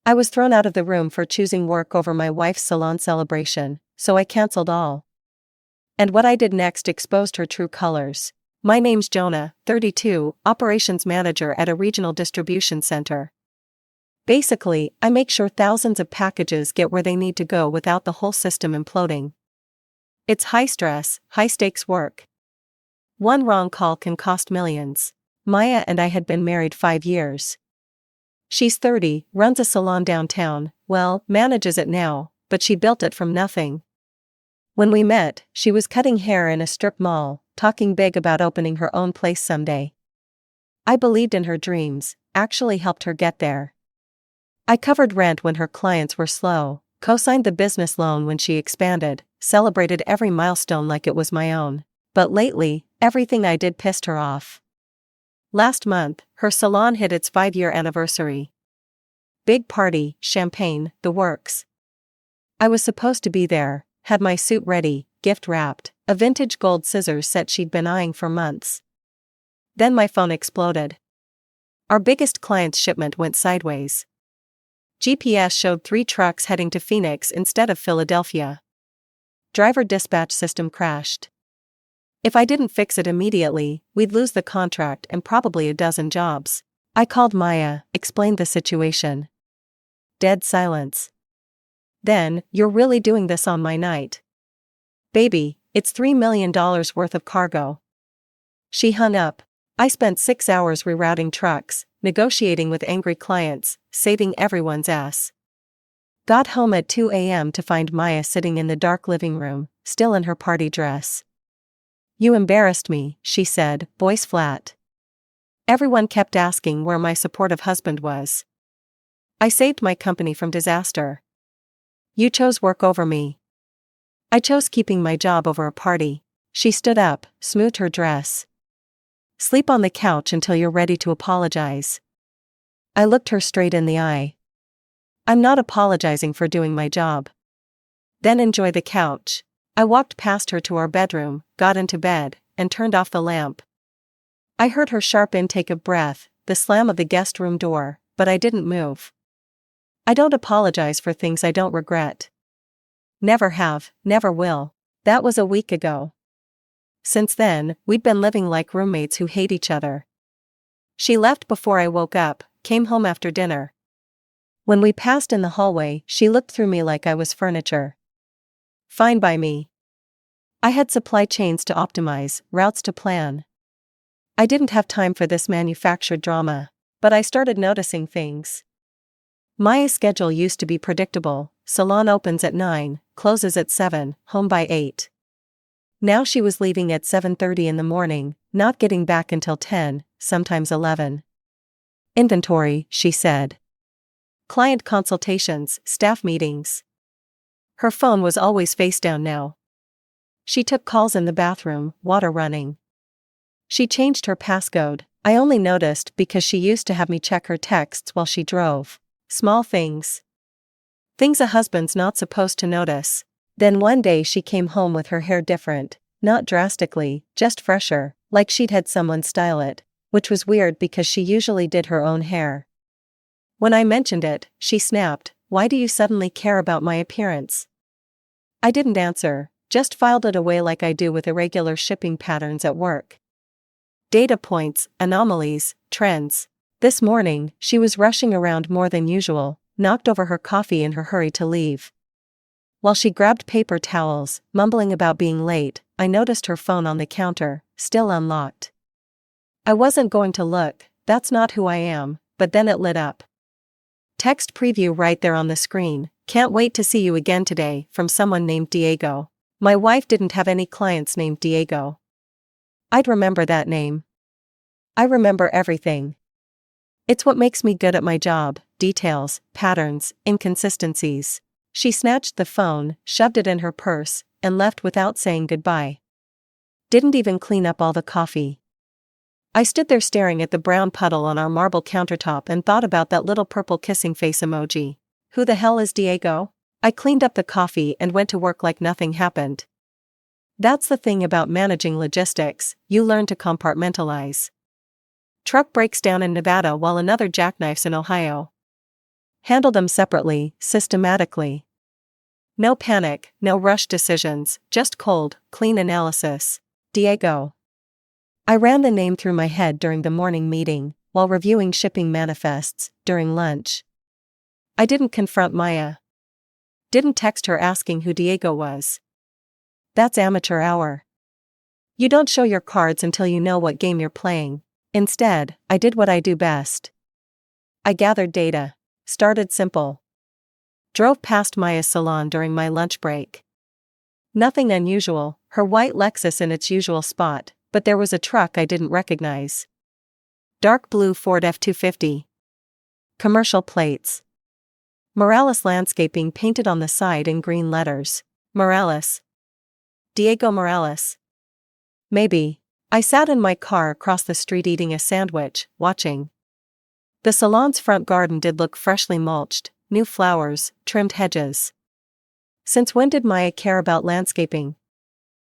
I was thrown out of the room for choosing work over my wife's salon celebration, so I canceled all. And what I did next exposed her true colors. My name's Jonah, 32, operations manager at a regional distribution center. Basically, I make sure thousands of packages get where they need to go without the whole system imploding. It's high-stress, high-stakes work. One wrong call can cost millions. Maya and I had been married 5 years. She's 30, runs a salon downtown, well, manages it now, but she built it from nothing. When we met, she was cutting hair in a strip mall, talking big about opening her own place someday. I believed in her dreams, actually helped her get there. I covered rent when her clients were slow, co-signed the business loan when she expanded, celebrated every milestone like it was my own. But lately, everything I did pissed her off. Last month, her salon hit its 5-year anniversary. Big party, champagne, the works. I was supposed to be there, had my suit ready, gift wrapped, a vintage gold scissors set she'd been eyeing for months. Then my phone exploded. Our biggest client's shipment went sideways. GPS showed 3 trucks heading to Phoenix instead of Philadelphia. Driver dispatch system crashed. If I didn't fix it immediately, we'd lose the contract and probably a dozen jobs. I called Maya, explained the situation. Dead silence. Then, "You're really doing this on my night?" "Baby, it's $3 million worth of cargo." She hung up. I spent 6 hours rerouting trucks, negotiating with angry clients, saving everyone's ass. Got home at 2 a.m. to find Maya sitting in the dark living room, still in her party dress. "You embarrassed me," she said, voice flat. Everyone kept asking where my supportive husband was. I saved my company from disaster. "You chose work over me." "I chose keeping my job over a party." She stood up, smoothed her dress. "Sleep on the couch until you're ready to apologize." I looked her straight in the eye. "I'm not apologizing for doing my job." "Then enjoy the couch." I walked past her to our bedroom, got into bed, and turned off the lamp. I heard her sharp intake of breath, the slam of the guest room door, but I didn't move. I don't apologize for things I don't regret. Never have, never will. That was a week ago. Since then, we'd been living like roommates who hate each other. She left before I woke up, came home after dinner. When we passed in the hallway, she looked through me like I was furniture. Fine by me. I had supply chains to optimize, routes to plan. I didn't have time for this manufactured drama, but I started noticing things. Maya's schedule used to be predictable: salon opens at 9, closes at 7, home by 8. Now she was leaving at 7:30 in the morning, not getting back until 10, sometimes 11. Inventory, she said. Client consultations, staff meetings. Her phone was always face down now. She took calls in the bathroom, water running. She changed her passcode. I only noticed because she used to have me check her texts while she drove. Small things. Things a husband's not supposed to notice. Then one day she came home with her hair different, not drastically, just fresher, like she'd had someone style it, which was weird because she usually did her own hair. When I mentioned it, she snapped, "Why do you suddenly care about my appearance?" I didn't answer, just filed it away like I do with irregular shipping patterns at work. Data points, anomalies, trends. This morning, she was rushing around more than usual, knocked over her coffee in her hurry to leave. While she grabbed paper towels, mumbling about being late, I noticed her phone on the counter, still unlocked. I wasn't going to look, that's not who I am, but then it lit up. Text preview right there on the screen: "Can't wait to see you again today," from someone named Diego. My wife didn't have any clients named Diego. I'd remember that name. I remember everything. It's what makes me good at my job: details, patterns, inconsistencies. She snatched the phone, shoved it in her purse, and left without saying goodbye. Didn't even clean up all the coffee. I stood there staring at the brown puddle on our marble countertop and thought about that little purple kissing face emoji. Who the hell is Diego? I cleaned up the coffee and went to work like nothing happened. That's the thing about managing logistics, you learn to compartmentalize. Truck breaks down in Nevada while another jackknifes in Ohio. Handle them separately, systematically. No panic, no rush decisions, just cold, clean analysis. Diego. I ran the name through my head during the morning meeting, while reviewing shipping manifests, during lunch. I didn't confront Maya. Didn't text her asking who Diego was. That's amateur hour. You don't show your cards until you know what game you're playing. Instead, I did what I do best. I gathered data. Started simple. Drove past Maya's salon during my lunch break. Nothing unusual, her white Lexus in its usual spot, but there was a truck I didn't recognize. Dark blue Ford F-250. Commercial plates. Morales Landscaping painted on the side in green letters. Morales. Diego Morales. Maybe. I sat in my car across the street eating a sandwich, watching. The salon's front garden did look freshly mulched, new flowers, trimmed hedges. Since when did Maya care about landscaping?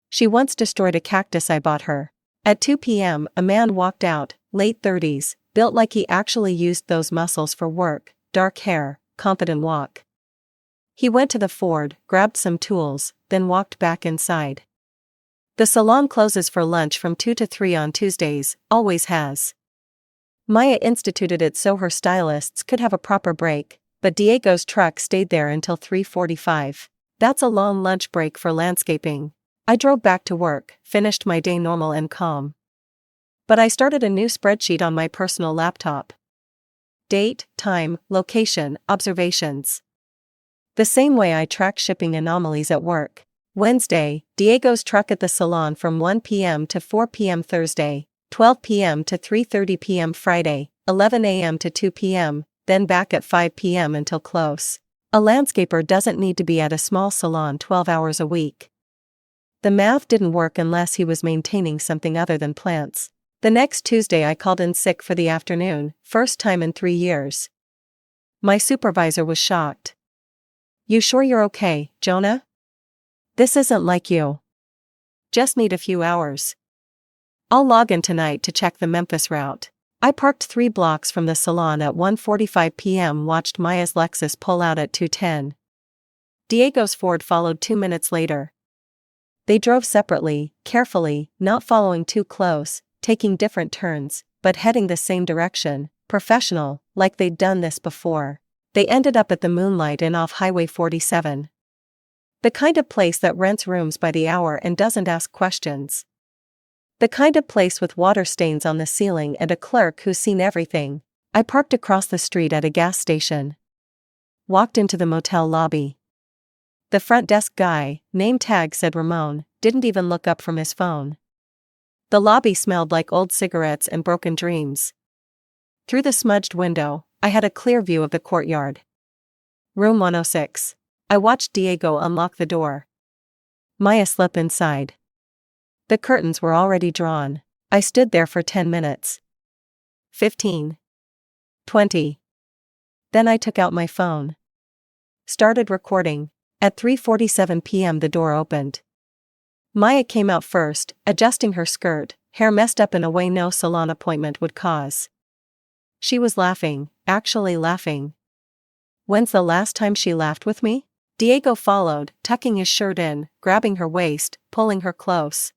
She once destroyed a cactus I bought her. At 2 p.m., a man walked out, late 30s, built like he actually used those muscles for work, dark hair, confident walk. He went to the Ford, grabbed some tools, then walked back inside. The salon closes for lunch from 2 to 3 on Tuesdays, always has. Maya instituted it so her stylists could have a proper break, but Diego's truck stayed there until 3:45. That's a long lunch break for landscaping. I drove back to work, finished my day normal and calm. But I started a new spreadsheet on my personal laptop. Date, time, location, observations. The same way I track shipping anomalies at work. Wednesday, Diego's truck at the salon from 1 p.m. to 4 p.m. Thursday, 12 p.m. to 3:30 p.m. Friday, 11 a.m. to 2 p.m., then back at 5 p.m. until close. A landscaper doesn't need to be at a small salon 12 hours a week. The math didn't work unless he was maintaining something other than plants. The next Tuesday I called in sick for the afternoon, first time in 3 years. My supervisor was shocked. "You sure you're okay, Jonah? This isn't like you. Just need a few hours." I'll log in tonight to check the Memphis route. I parked 3 blocks from the salon at 1:45 p.m. Watched Maya's Lexus pull out at 2:10. Diego's Ford followed 2 minutes later. They drove separately, carefully, not following too close, taking different turns, but heading the same direction, professional, like they'd done this before. They ended up at the Moonlight Inn off Highway 47. The kind of place that rents rooms by the hour and doesn't ask questions. The kind of place with water stains on the ceiling and a clerk who's seen everything. I parked across the street at a gas station. Walked into the motel lobby. The front desk guy, name tag said Ramon, didn't even look up from his phone. The lobby smelled like old cigarettes and broken dreams. Through the smudged window, I had a clear view of the courtyard. Room 106. I watched Diego unlock the door. Maya slip inside. The curtains were already drawn. I stood there for 10 minutes. 15. 20. Then I took out my phone. Started recording. At 3:47 p.m. the door opened. Maya came out first, adjusting her skirt, hair messed up in a way no salon appointment would cause. She was laughing, actually laughing. When's the last time she laughed with me? Diego followed, tucking his shirt in, grabbing her waist, pulling her close.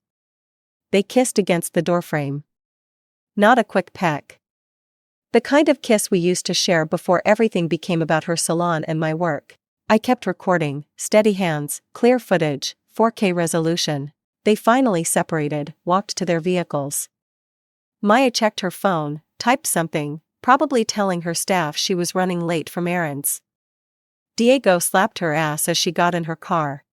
They kissed against the doorframe. Not a quick peck. The kind of kiss we used to share before everything became about her salon and my work. I kept recording, steady hands, clear footage, 4K resolution. They finally separated, walked to their vehicles. Maya checked her phone, typed something, probably telling her staff she was running late from errands. Diego slapped her ass as she got in her car.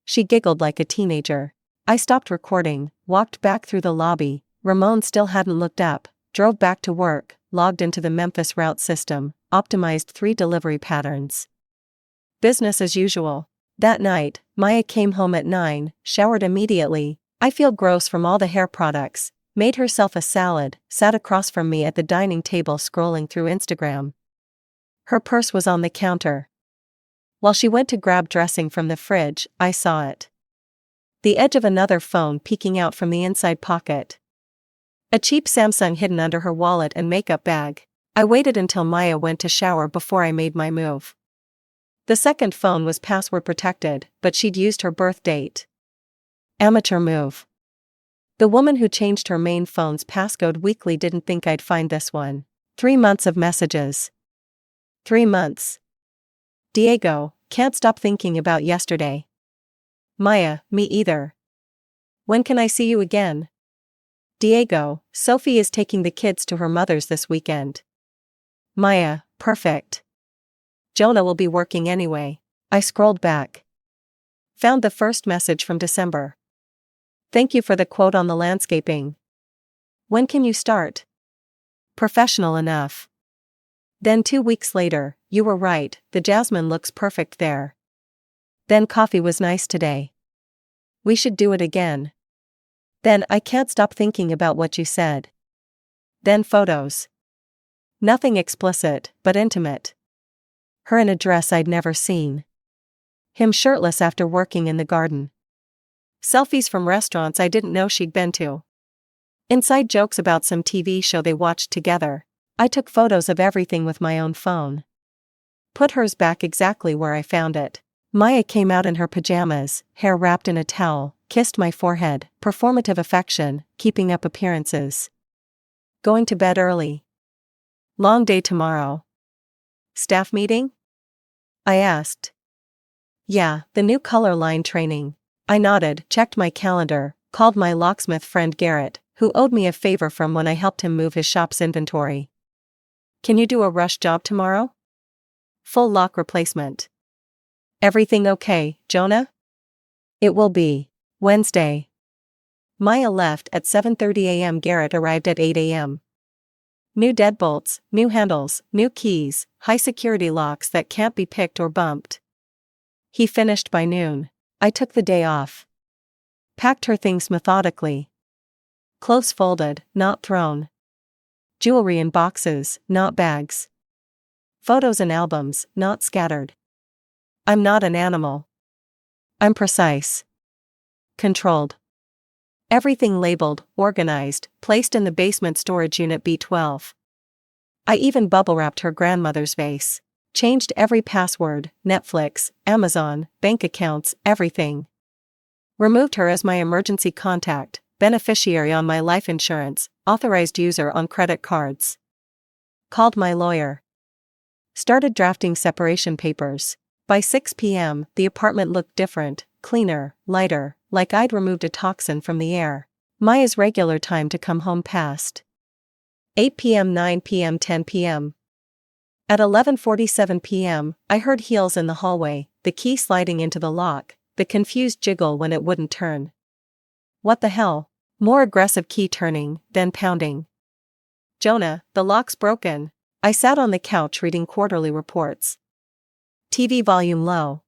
She giggled like a teenager. I stopped recording, walked back through the lobby. Ramon still hadn't looked up, drove back to work, logged into the Memphis route system, optimized 3 delivery patterns. Business as usual. That night, Maya came home at 9, showered immediately. I feel gross from all the hair products, made herself a salad, sat across from me at the dining table scrolling through Instagram. Her purse was on the counter. While she went to grab dressing from the fridge, I saw it. The edge of another phone peeking out from the inside pocket. A cheap Samsung hidden under her wallet and makeup bag. I waited until Maya went to shower before I made my move. The second phone was password protected, but she'd used her birth date. Amateur move. The woman who changed her main phone's passcode weekly didn't think I'd find this one. 3 months of messages. 3 months. Diego, can't stop thinking about yesterday. Maya, me either. When can I see you again? Diego, Sophie is taking the kids to her mother's this weekend. Maya, perfect. Jonah will be working anyway. I scrolled back. Found the first message from December. Thank you for the quote on the landscaping. When can you start? Professional enough. Then 2 weeks later, you were right, the jasmine looks perfect there. Then coffee was nice today. We should do it again. Then I can't stop thinking about what you said. Then photos. Nothing explicit, but intimate. Her in a dress I'd never seen. Him shirtless after working in the garden. Selfies from restaurants I didn't know she'd been to. Inside jokes about some TV show they watched together. I took photos of everything with my own phone. Put hers back exactly where I found it. Maya came out in her pajamas, hair wrapped in a towel, kissed my forehead, performative affection, keeping up appearances. Going to bed early. Long day tomorrow. Staff meeting? I asked. Yeah, the new color line training. I nodded, checked my calendar, called my locksmith friend Garrett, who owed me a favor from when I helped him move his shop's inventory. Can you do a rush job tomorrow? Full lock replacement. Everything okay, Jonah? It will be. Wednesday. Maya left at 7:30 a.m. Garrett arrived at 8 a.m. New deadbolts, new handles, new keys, high security locks that can't be picked or bumped. He finished by noon. I took the day off. Packed her things methodically. Clothes folded, not thrown. Jewelry in boxes, not bags. Photos and albums, not scattered. I'm not an animal. I'm precise. Controlled. Everything labeled, organized, placed in the basement storage unit B12. I even bubble-wrapped her grandmother's vase. Changed every password, Netflix, Amazon, bank accounts, everything. Removed her as my emergency contact, beneficiary on my life insurance, authorized user on credit cards. Called my lawyer. Started drafting separation papers. By 6 p.m., the apartment looked different, cleaner, lighter, like I'd removed a toxin from the air. Maya's regular time to come home passed. 8 p.m., 9 p.m., 10 p.m. At 11:47 p.m., I heard heels in the hallway, the key sliding into the lock, the confused jiggle when it wouldn't turn. What the hell? More aggressive key turning, then pounding. Jonah, the lock's broken. I sat on the couch reading quarterly reports. TV volume low.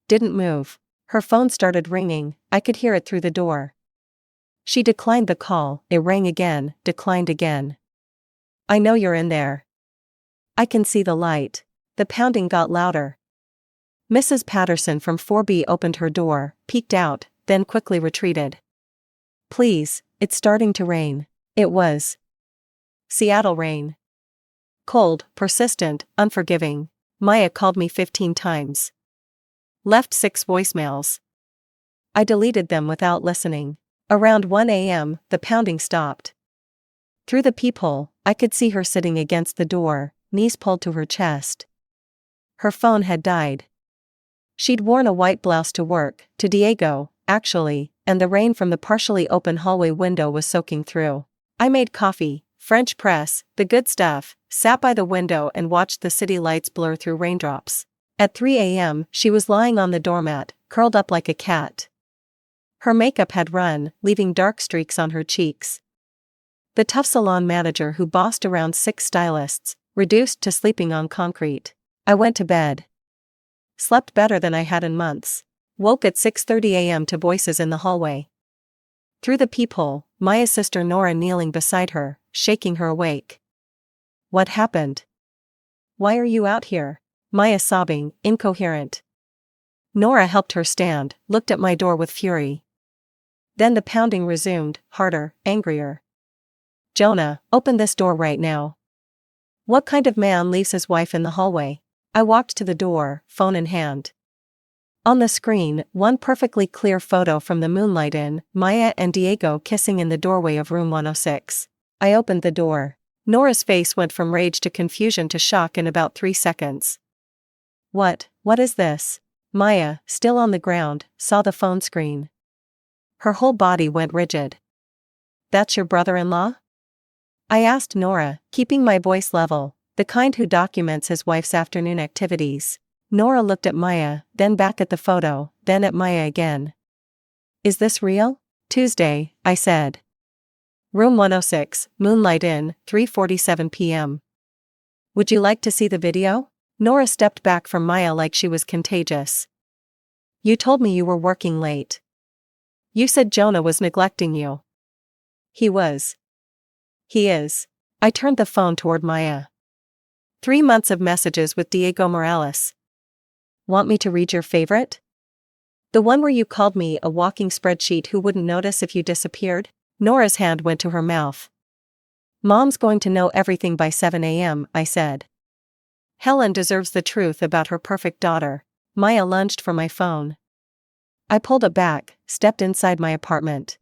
Didn't move. Her phone started ringing, I could hear it through the door. She declined the call, it rang again, declined again. I know you're in there. I can see the light. The pounding got louder. Mrs. Patterson from 4B opened her door, peeked out, then quickly retreated. Please, it's starting to rain. It was. Seattle rain. Cold, persistent, unforgiving. Maya called me 15 times. Left 6 voicemails. I deleted them without listening. Around 1 a.m., the pounding stopped. Through the peephole, I could see her sitting against the door, knees pulled to her chest. Her phone had died. She'd worn a white blouse to work, to Diego, actually, and the rain from the partially open hallway window was soaking through. I made coffee, French press, the good stuff, sat by the window and watched the city lights blur through raindrops. At 3 a.m., she was lying on the doormat, curled up like a cat. Her makeup had run, leaving dark streaks on her cheeks. The tough salon manager who bossed around 6 stylists, reduced to sleeping on concrete. I went to bed. Slept better than I had in months. Woke at 6:30 a.m. to voices in the hallway. Through the peephole, Maya's sister Nora kneeling beside her, shaking her awake. What happened? Why are you out here? Maya sobbing, incoherent. Nora helped her stand, looked at my door with fury. Then the pounding resumed, harder, angrier. Jonah, open this door right now. What kind of man leaves his wife in the hallway? I walked to the door, phone in hand. On the screen, one perfectly clear photo from the moonlight in, Maya and Diego kissing in the doorway of room 106. I opened the door. Nora's face went from rage to confusion to shock in about 3 seconds. What is this? Maya, still on the ground, saw the phone screen. Her whole body went rigid. That's your brother-in-law? I asked Nora, keeping my voice level, the kind who documents his wife's afternoon activities. Nora looked at Maya, then back at the photo, then at Maya again. Is this real? Tuesday, I said. Room 106, moonlight in, 3:47 p.m. Would you like to see the video? Nora stepped back from Maya like she was contagious. You told me you were working late. You said Jonah was neglecting you. He was. He is. I turned the phone toward Maya. 3 months of messages with Diego Morales. Want me to read your favorite? The one where you called me a walking spreadsheet who wouldn't notice if you disappeared? Nora's hand went to her mouth. Mom's going to know everything by 7 a.m., I said. Helen deserves the truth about her perfect daughter. Maya lunged for my phone. I pulled it back, stepped inside my apartment.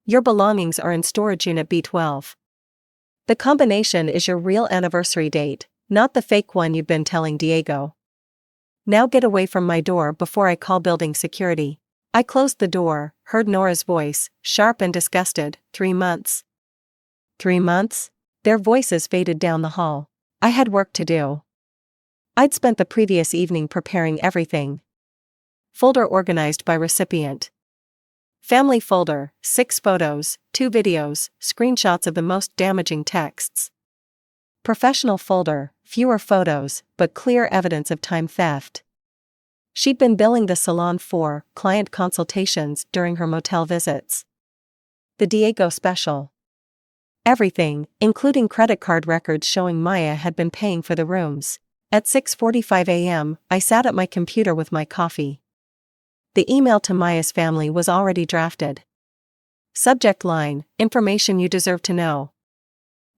Your belongings are in storage unit B12. The combination is your real anniversary date, not the fake one you've been telling Diego. Now get away from my door before I call building security. I closed the door, heard Nora's voice, sharp and disgusted. 3 months. 3 months? Their voices faded down the hall. I had work to do. I'd spent the previous evening preparing everything. Folder organized by recipient. Family folder, 6 photos, 2 videos, screenshots of the most damaging texts. Professional folder, fewer photos, but clear evidence of time theft. She'd been billing the Salon for client consultations during her motel visits. The Diego special. Everything, including credit card records showing Maya had been paying for the rooms. At 6:45 a.m., I sat at my computer with my coffee. The email to Maya's family was already drafted. Subject line, information you deserve to know.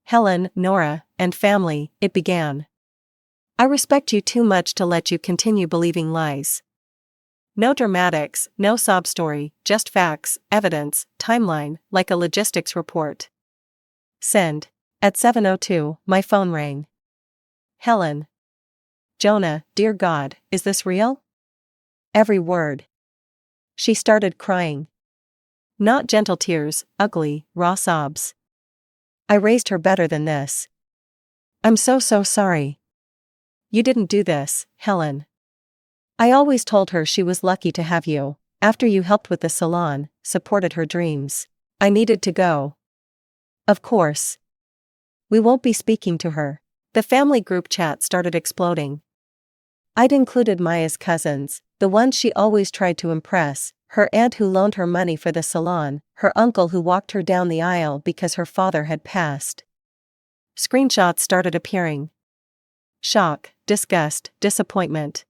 Helen, Nora, and family, it began. I respect you too much to let you continue believing lies. No dramatics, no sob story, just facts, evidence, timeline, like a logistics report. Send. At 7:02, my phone rang. Helen. Jonah, dear God, is this real? Every word. She started crying. Not gentle tears, ugly, raw sobs. I raised her better than this. I'm so sorry. You didn't do this, Helen. I always told her she was lucky to have you, after you helped with the salon, supported her dreams. I needed to go. Of course. We won't be speaking to her. The family group chat started exploding. I'd included Maya's cousins, the ones she always tried to impress, her aunt who loaned her money for the salon, her uncle who walked her down the aisle because her father had passed. Screenshots started appearing. Shock, disgust, disappointment.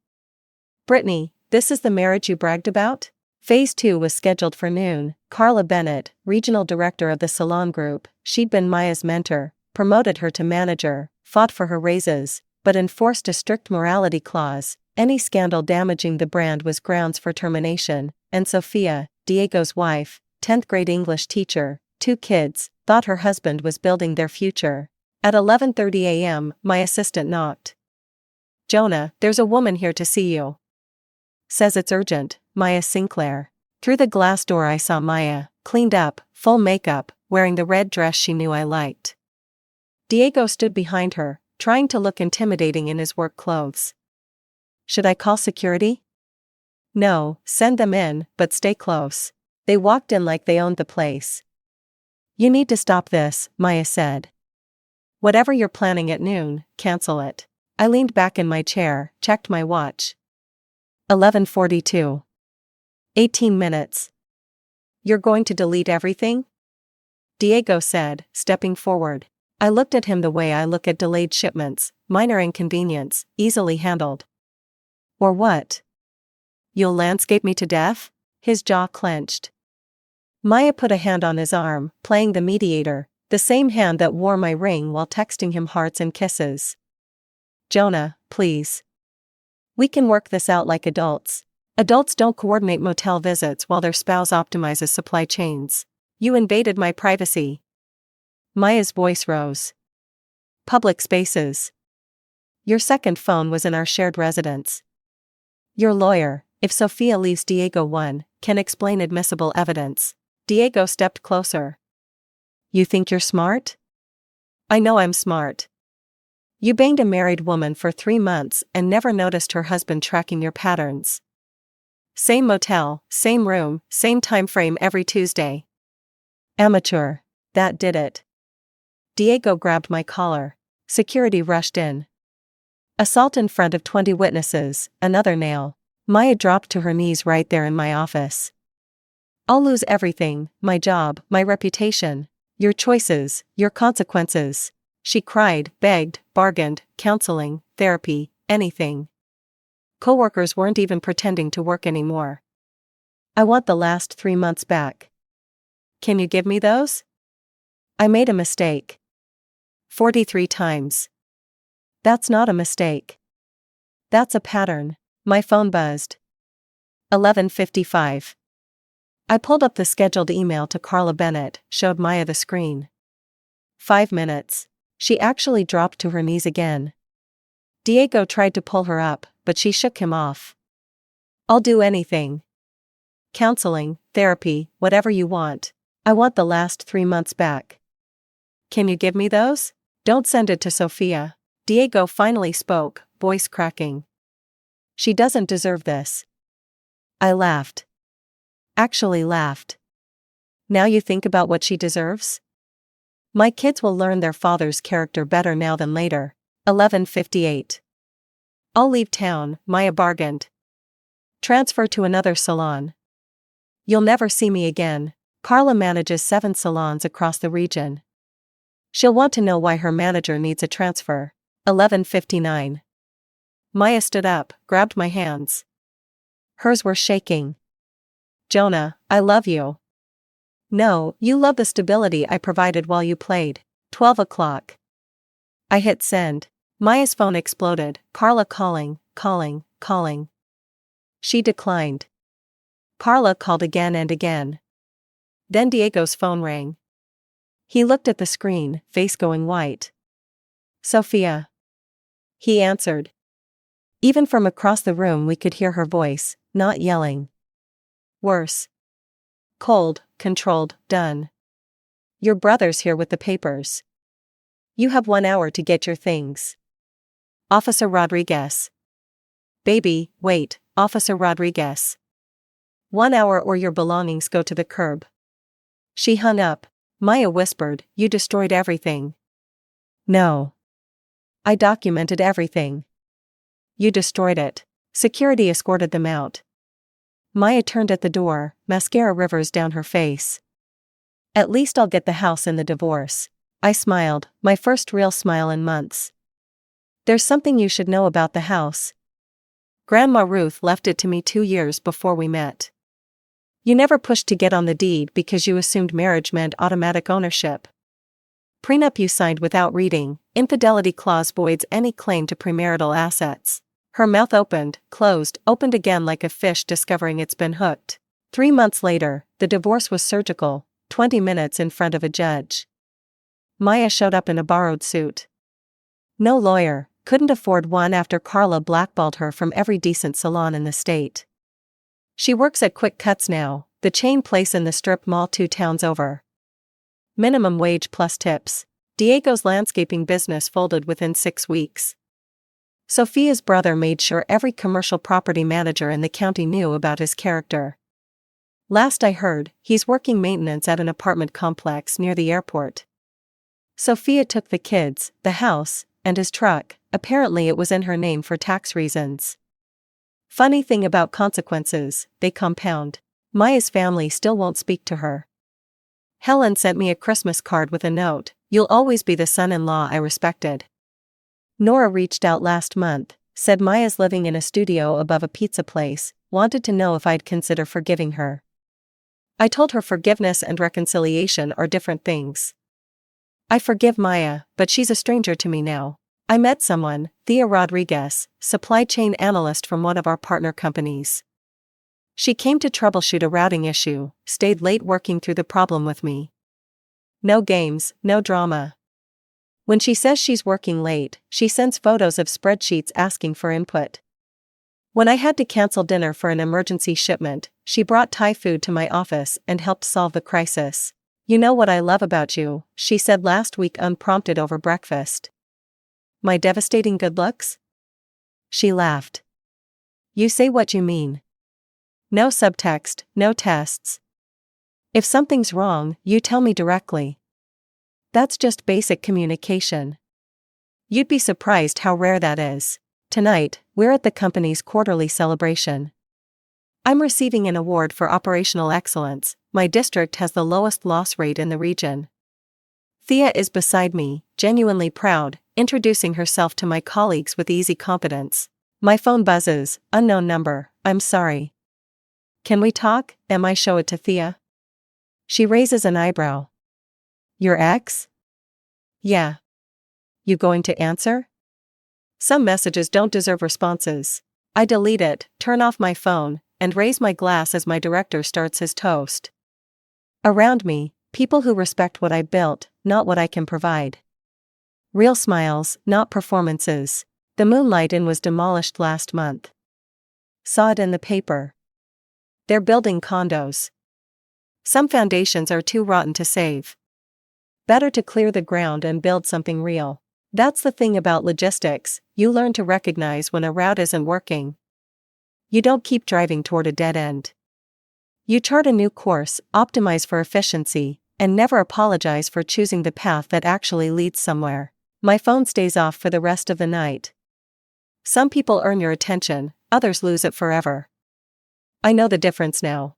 Brittany, this is the marriage you bragged about? Phase 2 was scheduled for noon. Carla Bennett, regional director of the Salon Group, she'd been Maya's mentor, promoted her to manager, fought for her raises, but enforced a strict morality clause. Any scandal damaging the brand was grounds for termination. And Sophia, Diego's wife, 10th grade English teacher, 2 kids, thought her husband was building their future. At 11:30 a.m., my assistant knocked. Jonah, there's a woman here to see you. Says it's urgent, Maya Sinclair. Through the glass door I saw Maya, cleaned up, full makeup, wearing the red dress she knew I liked. Diego stood behind her, trying to look intimidating in his work clothes. Should I call security? No, send them in, but stay close. They walked in like they owned the place. You need to stop this, Maya said. Whatever you're planning at noon, cancel it. I leaned back in my chair, checked my watch. 11:42. 18 minutes. You're going to delete everything? Diego said, stepping forward. I looked at him the way I look at delayed shipments, minor inconvenience, easily handled. Or what? You'll landscape me to death? His jaw clenched. Maya put a hand on his arm, playing the mediator. The same hand that wore my ring while texting him hearts and kisses. Jonah, please. We can work this out like adults. Adults don't coordinate motel visits while their spouse optimizes supply chains. You invaded my privacy. Maya's voice rose. Public spaces. Your second phone was in our shared residence. Your lawyer, if Sophia leaves Diego 1, can explain admissible evidence. Diego stepped closer. You think you're smart? I know I'm smart. You banged a married woman for 3 months and never noticed her husband tracking your patterns. Same motel, same room, same time frame every Tuesday. Amateur. That did it. Diego grabbed my collar. Security rushed in. Assault in front of 20 witnesses, another nail. Maya dropped to her knees right there in my office. I'll lose everything, my job, my reputation, your choices, your consequences. She cried, begged, bargained, counseling, therapy, anything. Coworkers weren't even pretending to work anymore. I want the last 3 months back. Can you give me those? I made a mistake. 43 times. That's not a mistake. That's a pattern. My phone buzzed. 11:55. I pulled up the scheduled email to Carla Bennett, showed Maya the screen. 5 minutes. She actually dropped to her knees again. Diego tried to pull her up, but she shook him off. I'll do anything. Counseling, therapy, whatever you want. I want the last 3 months back. Can you give me those? Don't send it to Sophia. Diego finally spoke, voice cracking. She doesn't deserve this. I laughed. Actually laughed. Now you think about what she deserves? My kids will learn their father's character better now than later. 11:58. I'll leave town, Maya bargained. Transfer to another salon. You'll never see me again. Carla manages 7 salons across the region. She'll want to know why her manager needs a transfer. 11:59. Maya stood up, grabbed my hands. Hers were shaking. Jonah, I love you. No, you love the stability I provided while you played. 12 o'clock. I hit send. Maya's phone exploded, Carla calling. She declined. Carla called again and again. Then Diego's phone rang. He looked at the screen, face going white. Sophia. He answered. Even from across the room we could hear her voice, not yelling. Worse. Cold, controlled, done. Your brother's here with the papers. You have 1 hour to get your things. Officer Rodriguez. Baby, wait, Officer Rodriguez. 1 hour or your belongings go to the curb. She hung up. Maya whispered, you destroyed everything. No. I documented everything. You destroyed it. Security escorted them out. Maya turned at the door, mascara rivers down her face. At least I'll get the house in the divorce. I smiled, my first real smile in months. There's something you should know about the house. Grandma Ruth left it to me 2 years before we met. You never pushed to get on the deed because you assumed marriage meant automatic ownership. Prenup you signed without reading, infidelity clause voids any claim to premarital assets. Her mouth opened, closed, opened again like a fish discovering it's been hooked. 3 months later, the divorce was surgical, 20 minutes in front of a judge. Maya showed up in a borrowed suit. No lawyer, couldn't afford one after Carla blackballed her from every decent salon in the state. She works at Quick Cuts now, the chain place in the strip mall 2 towns over. Minimum wage plus tips. Diego's landscaping business folded within 6 weeks. Sophia's brother made sure every commercial property manager in the county knew about his character. Last I heard, he's working maintenance at an apartment complex near the airport. Sophia took the kids, the house, and his truck. Apparently it was in her name for tax reasons. Funny thing about consequences, they compound. Maya's family still won't speak to her. Helen sent me a Christmas card with a note, "You'll always be the son-in-law I respected." Nora reached out last month, said Maya's living in a studio above a pizza place, wanted to know if I'd consider forgiving her. I told her forgiveness and reconciliation are different things. I forgive Maya, but she's a stranger to me now. I met someone, Thea Rodriguez, supply chain analyst from one of our partner companies. She came to troubleshoot a routing issue, stayed late working through the problem with me. No games, no drama. When she says she's working late, she sends photos of spreadsheets asking for input. When I had to cancel dinner for an emergency shipment, she brought Thai food to my office and helped solve the crisis. You know what I love about you, she said last week unprompted over breakfast. My devastating good looks? She laughed. You say what you mean. No subtext, no tests. If something's wrong, you tell me directly. That's just basic communication. You'd be surprised how rare that is. Tonight, we're at the company's quarterly celebration. I'm receiving an award for operational excellence. My district has the lowest loss rate in the region. Thea is beside me, genuinely proud, introducing herself to my colleagues with easy competence. My phone buzzes, unknown number, I'm sorry. Can we talk? I show it to Thea. She raises an eyebrow. Your ex? Yeah. You going to answer? Some messages don't deserve responses. I delete it, turn off my phone, and raise my glass as my director starts his toast. Around me, people who respect what I built, not what I can provide. Real smiles, not performances. The Moonlight Inn was demolished last month. Saw it in the paper. They're building condos. Some foundations are too rotten to save. Better to clear the ground and build something real. That's the thing about logistics, you learn to recognize when a route isn't working. You don't keep driving toward a dead end. You chart a new course, optimize for efficiency, and never apologize for choosing the path that actually leads somewhere. My phone stays off for the rest of the night. Some people earn your attention, others lose it forever. I know the difference now.